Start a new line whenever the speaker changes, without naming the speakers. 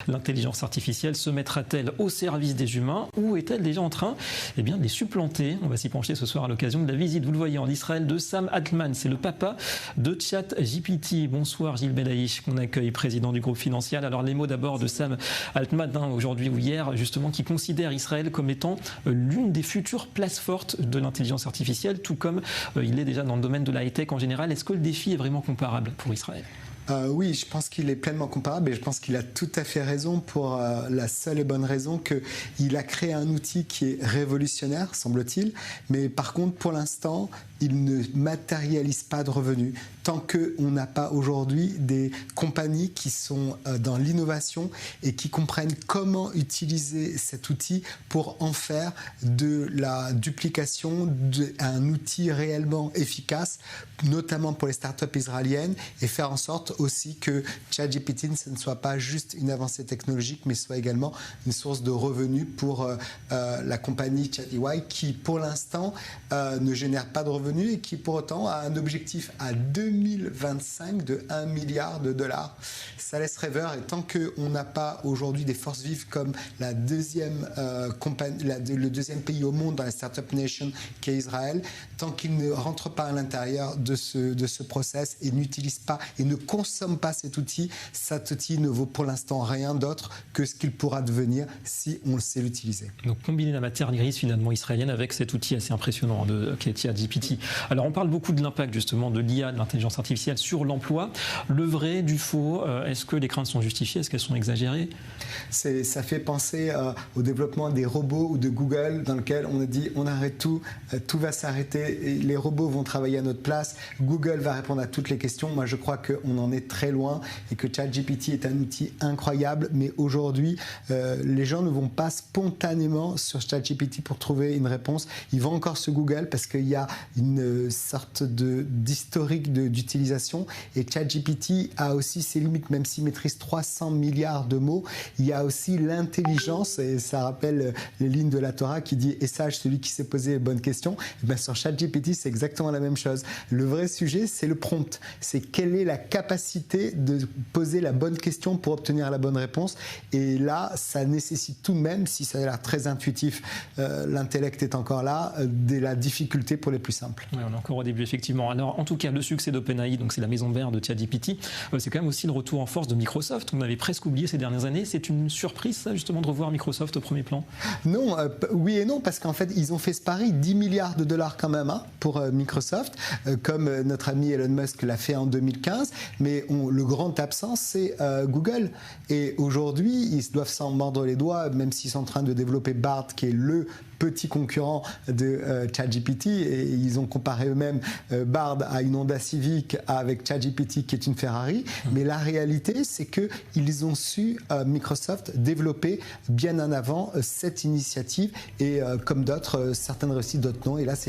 L'intelligence artificielle se mettra-t-elle au service des humains ou est-elle déjà en train de les supplanter? On va s'y pencher ce soir à l'occasion de la visite, vous le voyez, en Israël de Sam Altman. C'est le papa de ChatGPT. Bonsoir Gilles Belaïch, qu'on accueille, président du groupe Financial. Alors les mots d'abord de Sam Altman, aujourd'hui ou hier, justement, qui considère Israël comme étant l'une des futures places fortes de l'intelligence artificielle, tout comme il est déjà dans le domaine de la high-tech en général. Est-ce que le défi est vraiment comparable pour Israël?
Oui, je pense qu'il est pleinement comparable et je pense qu'il a tout à fait raison pour la seule et bonne raison qu'il a créé un outil qui est révolutionnaire, semble-t-il, mais par contre, pour l'instant, il ne matérialise pas de revenus tant qu'on n'a pas aujourd'hui des compagnies qui sont dans l'innovation et qui comprennent comment utiliser cet outil pour en faire de la duplication d'un outil réellement efficace, notamment pour les startups israéliennes, et faire en sorte aussi que ChatGPT ne soit pas juste une avancée technologique, mais soit également une source de revenus pour la compagnie ChatEY qui, pour l'instant, ne génère pas de revenus et qui, pour autant, a un objectif à 2025 de 1 milliard de dollars. Ça laisse rêveur et tant qu'on n'a pas aujourd'hui des forces vives comme le deuxième pays au monde dans la Startup Nation qui est Israël, tant qu'il ne rentre pas à l'intérieur de ce process et n'utilise pas et ne consomme pas cet outil ne vaut pour l'instant rien d'autre que ce qu'il pourra devenir si on le sait l'utiliser.
Donc combiner la matière grise finalement israélienne avec cet outil assez impressionnant qui est ChatGPT. Alors on parle beaucoup de l'impact justement de l'IA, de l'intelligence artificielle sur l'emploi. Le vrai du faux, est-ce que les craintes sont justifiées? Est-ce qu'elles sont exagérées?
Ça fait penser au développement des robots ou de Google dans lequel on a dit on arrête tout va s'arrêter, et les robots vont travailler à notre place, Google va répondre à toutes les questions. Moi je crois qu'on en est très loin et que ChatGPT est un outil incroyable, mais aujourd'hui les gens ne vont pas spontanément sur ChatGPT pour trouver une réponse. Ils vont encore sur Google parce qu'il y a une sorte d'historique d'utilisation et ChatGPT a aussi ses limites, même s'il maîtrise 300 milliards de mots. Il y a aussi l'intelligence et ça rappelle les lignes de la Torah qui dit « Et sage celui qui s'est posé les bonnes questions ». Sur ChatGPT, c'est exactement la même chose. Le vrai sujet, c'est le prompt. C'est quelle est la capacité de poser la bonne question pour obtenir la bonne réponse. Et là, ça nécessite tout de même, si ça a l'air très intuitif, l'intellect est encore là, de la difficulté pour les plus simples.
Oui, on est encore au début, effectivement. Alors, en tout cas, le succès d'OpenAI, donc c'est la maison mère de ChatGPT, c'est quand même aussi le retour en force de Microsoft. On avait presque oublié ces dernières années. C'est une surprise, ça, justement, de revoir Microsoft au premier plan?
Non, oui et non, parce qu'en fait, ils ont fait ce pari, 10 milliards de dollars quand même pour Microsoft, comme notre ami Elon Musk l'a fait en 2015. Mais le grand absent, c'est Google. Et aujourd'hui, ils doivent s'en mordre les doigts, même s'ils sont en train de développer Bard, qui est le petit concurrent de ChatGPT, et ils ont comparé eux-mêmes Bard à une Honda Civic avec ChatGPT qui est une Ferrari. Mais la réalité, c'est qu'ils ont su, Microsoft, développer bien en avant cette initiative et comme d'autres, certaines réussites, d'autres non. Et là, c'est